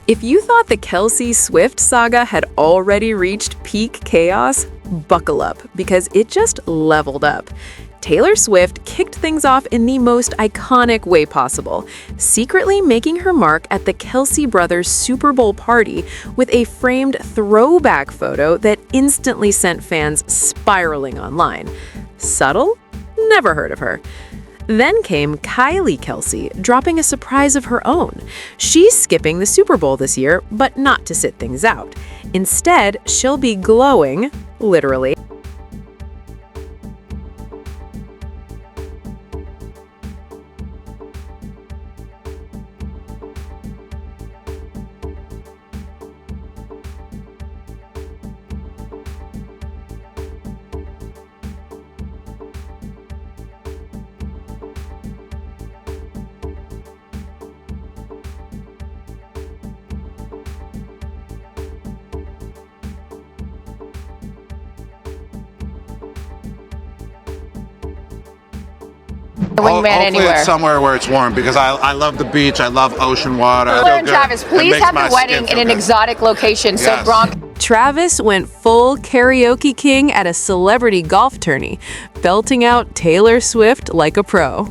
If you thought the Kelsey-Swift saga had already reached peak chaos, buckle up, because it just leveled up. Taylor Swift kicked things off in the most iconic way possible, secretly making her mark at the Kelsey brothers' Super Bowl party with a framed throwback photo that instantly sent fans spiraling online. Subtle? Never heard of her. Then came Kylie Kelsey, dropping a surprise of her own. She's skipping the Super Bowl this year, but not to sit things out. Instead, she'll be glowing, literally, Hopefully it's somewhere where it's warm because I love the beach, I love ocean water. Taylor and Travis, please have the wedding in an exotic location. So Bronx. Travis went full karaoke king at a celebrity golf tourney, belting out Taylor Swift like a pro.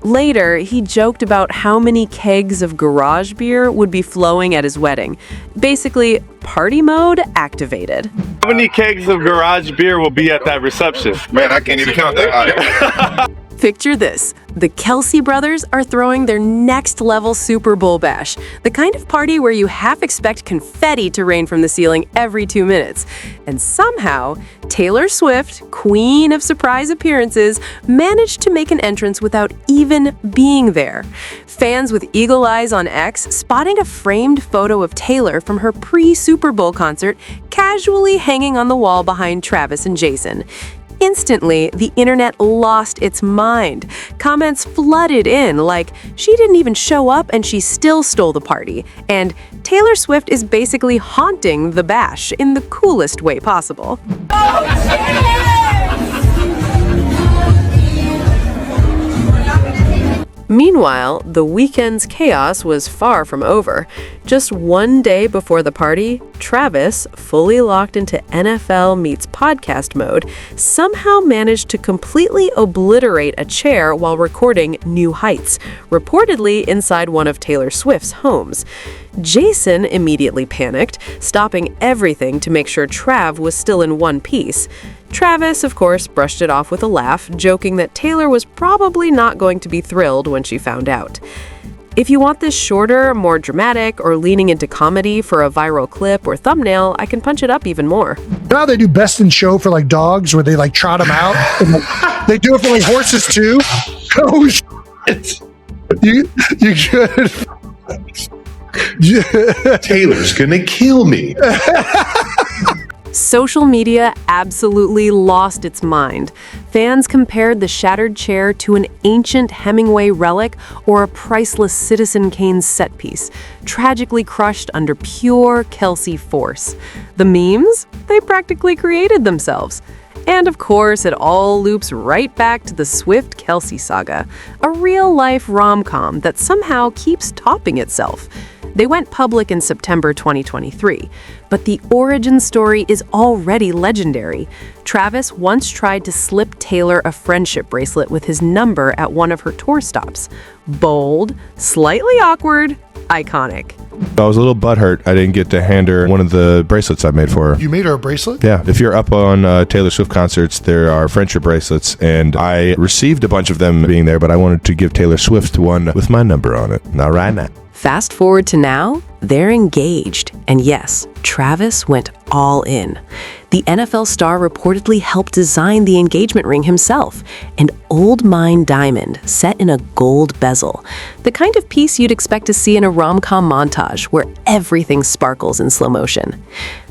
Later, he joked about how many kegs of garage beer would be flowing at his wedding. Basically, party mode activated. How many kegs of garage beer will be at that reception? Man, I can't even count that high. Picture this. The Kelsey brothers are throwing their next-level Super Bowl bash, the kind of party where you half expect confetti to rain from the ceiling every 2 minutes. And somehow, Taylor Swift, queen of surprise appearances, managed to make an entrance without even being there. Fans with eagle eyes on X spotting a framed photo of Taylor from her pre-Super Bowl concert casually hanging on the wall behind Travis and Jason. Instantly, the internet lost its mind. Comments flooded in like, she didn't even show up and she still stole the party, and Taylor Swift is basically haunting the bash in the coolest way possible. Meanwhile, the weekend's chaos was far from over. Just one day before the party, Travis, fully locked into NFL meets podcast mode, somehow managed to completely obliterate a chair while recording New Heights, reportedly inside one of Taylor Swift's homes. Jason immediately panicked, stopping everything to make sure Trav was still in one piece. Travis, of course, brushed it off with a laugh, joking that Taylor was probably not going to be thrilled when she found out. If you want this shorter, more dramatic, or leaning into comedy for a viral clip or thumbnail, I can punch it up even more. You know how they do best in show for like dogs where they like trot them out? And, like, they do it for like horses too? Oh, shit. You should. Taylor's gonna kill me. Social media absolutely lost its mind. Fans compared the shattered chair to an ancient Hemingway relic or a priceless Citizen Kane set piece, tragically crushed under pure Kelsey force. The memes? They practically created themselves. And of course, it all loops right back to the Swift-Kelsey saga, a real-life rom-com that somehow keeps topping itself. They went public in September 2023, but the origin story is already legendary. Travis once tried to slip Taylor a friendship bracelet with his number at one of her tour stops. Bold, slightly awkward, iconic. I was a little butthurt I didn't get to hand her one of the bracelets I made for her. You made her a bracelet? Yeah. If you're up on Taylor Swift concerts, there are friendship bracelets, and I received a bunch of them being there, but I wanted to give Taylor Swift one with my number on it. Not right now. Fast forward to now, they're engaged. And yes, Travis went all in. The NFL star reportedly helped design the engagement ring himself, an old mine diamond set in a gold bezel, the kind of piece you'd expect to see in a rom-com montage where everything sparkles in slow motion.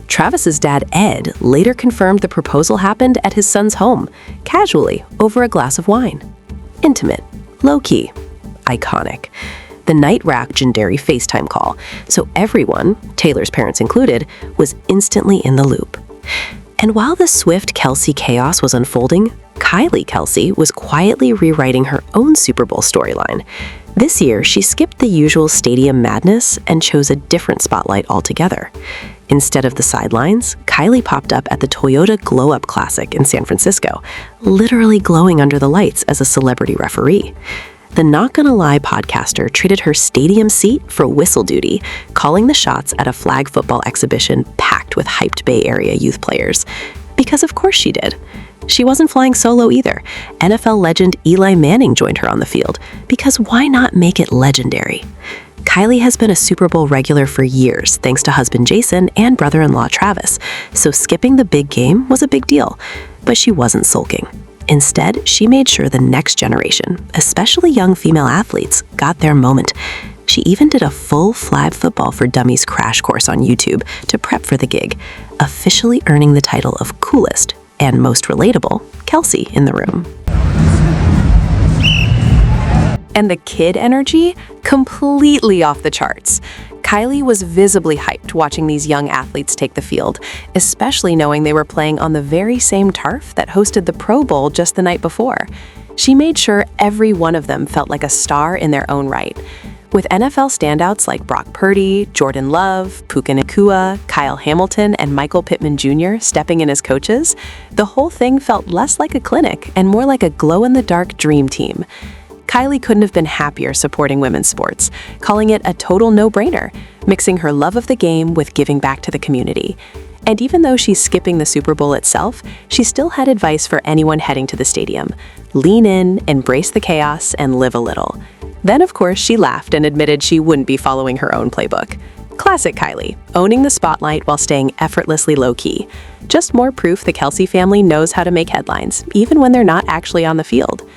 Travis's dad, Ed, later confirmed the proposal happened at his son's home, casually over a glass of wine. Intimate, low-key, iconic. The night legendary FaceTime call, so everyone, Taylor's parents included, was instantly in the loop. And while the Swift-Kelsey chaos was unfolding, Kylie Kelsey was quietly rewriting her own Super Bowl storyline. This year, she skipped the usual stadium madness and chose a different spotlight altogether. Instead of the sidelines, Kylie popped up at the Toyota Glow Up Classic in San Francisco, literally glowing under the lights as a celebrity referee. The Not Gonna Lie podcaster treated her stadium seat for whistle duty, calling the shots at a flag football exhibition packed with hyped Bay Area youth players. Because of course she did. She wasn't flying solo either. NFL legend Eli Manning joined her on the field, because why not make it legendary? Kylie has been a Super Bowl regular for years, thanks to husband Jason and brother-in-law Travis, so skipping the big game was a big deal. But she wasn't sulking. Instead, she made sure the next generation, especially young female athletes, got their moment. She even did a full flag football for dummies crash course on YouTube to prep for the gig, officially earning the title of coolest and most relatable Kelsey in the room. And the kid energy? Completely off the charts. Kylie was visibly hyped watching these young athletes take the field, especially knowing they were playing on the very same turf that hosted the Pro Bowl just the night before. She made sure every one of them felt like a star in their own right. With NFL standouts like Brock Purdy, Jordan Love, Puka Nacua, Kyle Hamilton, and Michael Pittman Jr. stepping in as coaches, the whole thing felt less like a clinic and more like a glow-in-the-dark dream team. Kylie couldn't have been happier supporting women's sports, calling it a total no-brainer, mixing her love of the game with giving back to the community. And even though she's skipping the Super Bowl itself, she still had advice for anyone heading to the stadium. Lean in, embrace the chaos, and live a little. Then, of course, she laughed and admitted she wouldn't be following her own playbook. Classic Kylie, owning the spotlight while staying effortlessly low-key. Just more proof the Kelsey family knows how to make headlines, even when they're not actually on the field.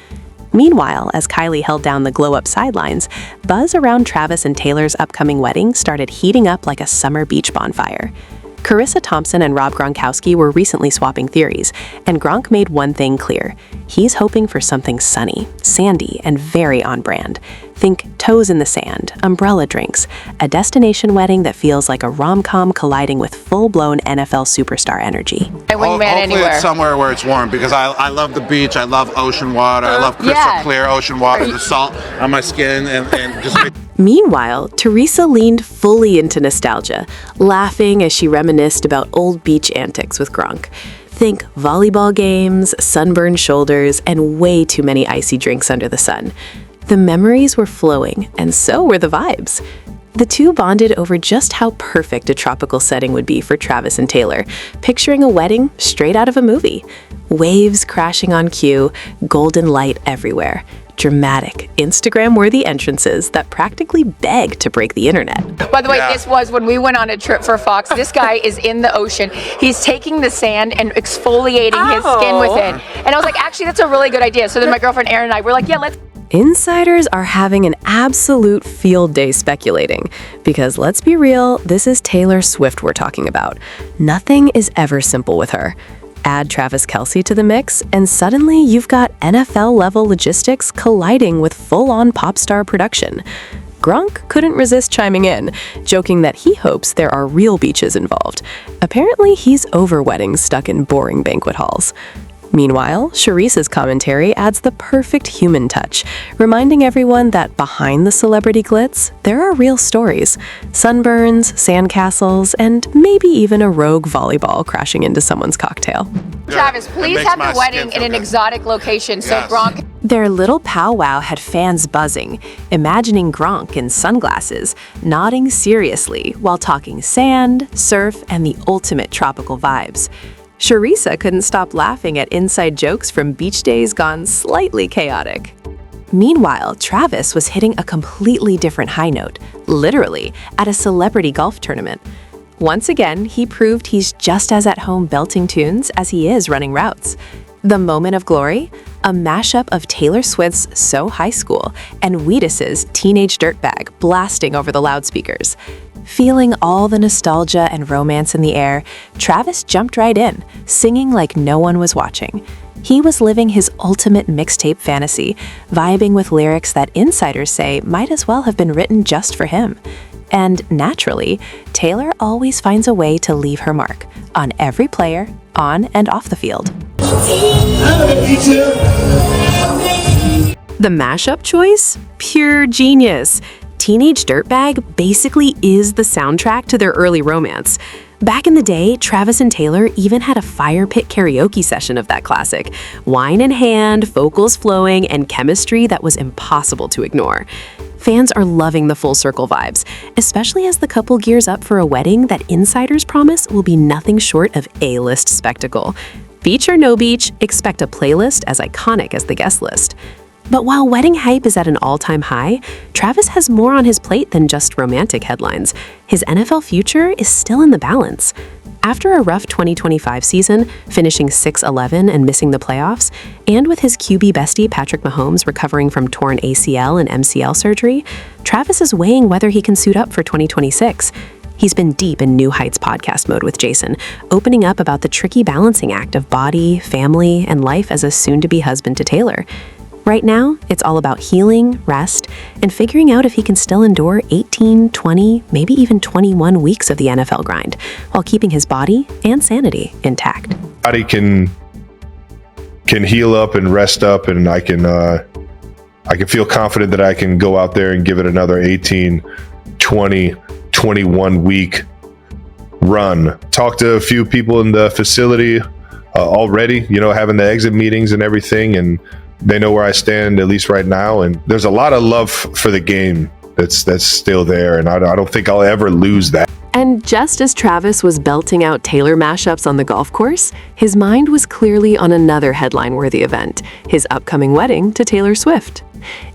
Meanwhile, as Kylie held down the glow-up sidelines, buzz around Travis and Taylor's upcoming wedding started heating up like a summer beach bonfire. Carissa Thompson and Rob Gronkowski were recently swapping theories, and Gronk made one thing clear. He's hoping for something sunny, sandy, and very on-brand. Think toes in the sand, umbrella drinks, a destination wedding that feels like a rom-com colliding with full-blown NFL superstar energy. Wingman Hopefully anywhere. it's somewhere where it's warm, because I love the beach, I love ocean water, I love crystal clear ocean water, the salt on my skin, and just... Meanwhile, Teresa leaned fully into nostalgia, laughing as she reminisced about old beach antics with Gronk. Think volleyball games, sunburned shoulders, and way too many icy drinks under the sun. The memories were flowing, and so were the vibes. The two bonded over just how perfect a tropical setting would be for Travis and Taylor, picturing a wedding straight out of a movie. Waves crashing on cue, golden light everywhere. Dramatic, Instagram-worthy entrances that practically beg to break the internet. By the way, this was when we went on a trip for Fox. This guy is in the ocean. He's taking the sand and exfoliating his skin with it. And I was like, actually, that's a really good idea. So then my girlfriend Erin and I were like, yeah, let's... Insiders are having an absolute field day speculating, because let's be real, this is Taylor Swift we're talking about. Nothing is ever simple with her. Add Travis Kelce to the mix, and suddenly you've got NFL-level logistics colliding with full-on pop star production. Gronk couldn't resist chiming in, joking that he hopes there are real beaches involved. Apparently, he's over weddings stuck in boring banquet halls. Meanwhile, Charissa's commentary adds the perfect human touch, reminding everyone that behind the celebrity glitz, there are real stories. Sunburns, sandcastles, and maybe even a rogue volleyball crashing into someone's cocktail. Travis, please have the wedding in an exotic location so Gronk... Their little powwow had fans buzzing, imagining Gronk in sunglasses, nodding seriously while talking sand, surf, and the ultimate tropical vibes. Charissa couldn't stop laughing at inside jokes from beach days gone slightly chaotic. Meanwhile, Travis was hitting a completely different high note, literally, at a celebrity golf tournament. Once again, he proved he's just as at home belting tunes as he is running routes. The moment of glory? A mashup of Taylor Swift's So High School and Wheatus's Teenage Dirtbag blasting over the loudspeakers. Feeling all the nostalgia and romance in the air, Travis jumped right in, singing like no one was watching. He was living his ultimate mixtape fantasy, vibing with lyrics that insiders say might as well have been written just for him. And naturally, Taylor always finds a way to leave her mark on every player, on and off the field. The mashup choice? Pure genius. Teenage Dirtbag basically is the soundtrack to their early romance. Back in the day, Travis and Taylor even had a fire pit karaoke session of that classic. Wine in hand, vocals flowing, and chemistry that was impossible to ignore. Fans are loving the full circle vibes, especially as the couple gears up for a wedding that insiders promise will be nothing short of A-list spectacle. Beach or no beach, expect a playlist as iconic as the guest list. But while wedding hype is at an all-time high, Travis has more on his plate than just romantic headlines. His NFL future is still in the balance. After a rough 2025 season, finishing 6-11 and missing the playoffs, and with his QB bestie Patrick Mahomes recovering from torn ACL and MCL surgery, Travis is weighing whether he can suit up for 2026. He's been deep in New Heights podcast mode with Jason, opening up about the tricky balancing act of body, family, and life as a soon-to-be husband to Taylor. Right now, it's all about healing, rest, and figuring out if he can still endure 18, 20, maybe even 21 weeks of the NFL grind, while keeping his body and sanity intact. Body can heal up and rest up, and I can feel confident that I can go out there and give it another 18, 20, 21 week run. Talk to a few people in the facility already, having the exit meetings and everything, and they know where I stand, at least right now. And there's a lot of love for the game that's still there. And I don't think I'll ever lose that. And just as Travis was belting out Taylor mashups on the golf course, his mind was clearly on another headline-worthy event, his upcoming wedding to Taylor Swift.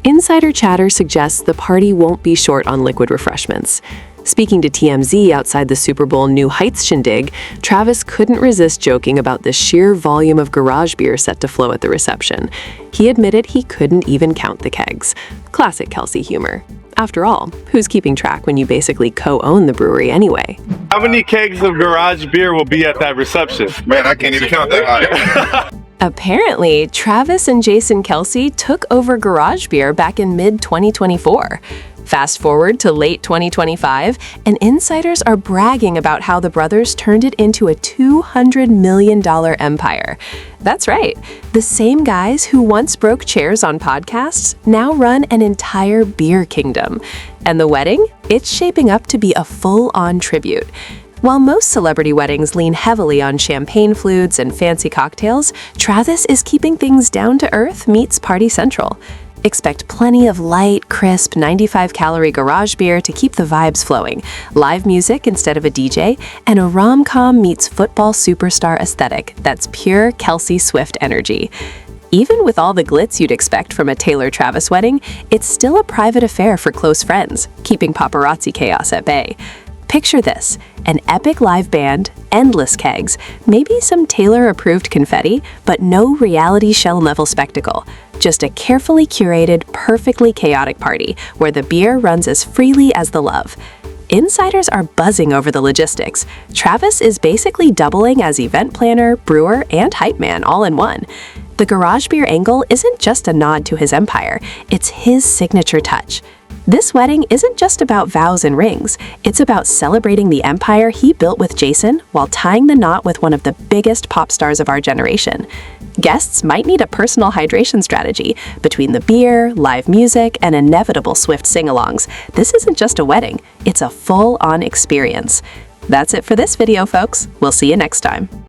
Insider chatter suggests the party won't be short on liquid refreshments. Speaking to TMZ outside the Super Bowl New Heights shindig, Travis couldn't resist joking about the sheer volume of garage beer set to flow at the reception. He admitted he couldn't even count the kegs. Classic Kelsey humor. After all, who's keeping track when you basically co-own the brewery anyway? How many kegs of garage beer will be at that reception? Man, I can't even count that. Apparently, Travis and Jason Kelsey took over garage beer back in mid-2024. Fast forward to late 2025, and insiders are bragging about how the brothers turned it into a $200 million empire. That's right. The same guys who once broke chairs on podcasts now run an entire beer kingdom. And the wedding? It's shaping up to be a full-on tribute. While most celebrity weddings lean heavily on champagne flutes and fancy cocktails, Travis is keeping things down to earth meets Party Central. Expect plenty of light, crisp, 95-calorie garage beer to keep the vibes flowing, live music instead of a DJ, and a rom-com meets football superstar aesthetic that's pure Kelsey Swift energy. Even with all the glitz you'd expect from a Taylor-Travis wedding, it's still a private affair for close friends, keeping paparazzi chaos at bay. Picture this, an epic live band, endless kegs, maybe some Taylor-approved confetti, but no reality show-level spectacle. Just a carefully curated, perfectly chaotic party where the beer runs as freely as the love. Insiders are buzzing over the logistics. Travis is basically doubling as event planner, brewer, and hype man all in one. The garage beer angle isn't just a nod to his empire, it's his signature touch. This wedding isn't just about vows and rings, it's about celebrating the empire he built with Jason while tying the knot with one of the biggest pop stars of our generation. Guests might need a personal hydration strategy between the beer, live music, and inevitable Swift sing-alongs. This isn't just a wedding, it's a full-on experience. That's it for this video, folks. We'll see you next time.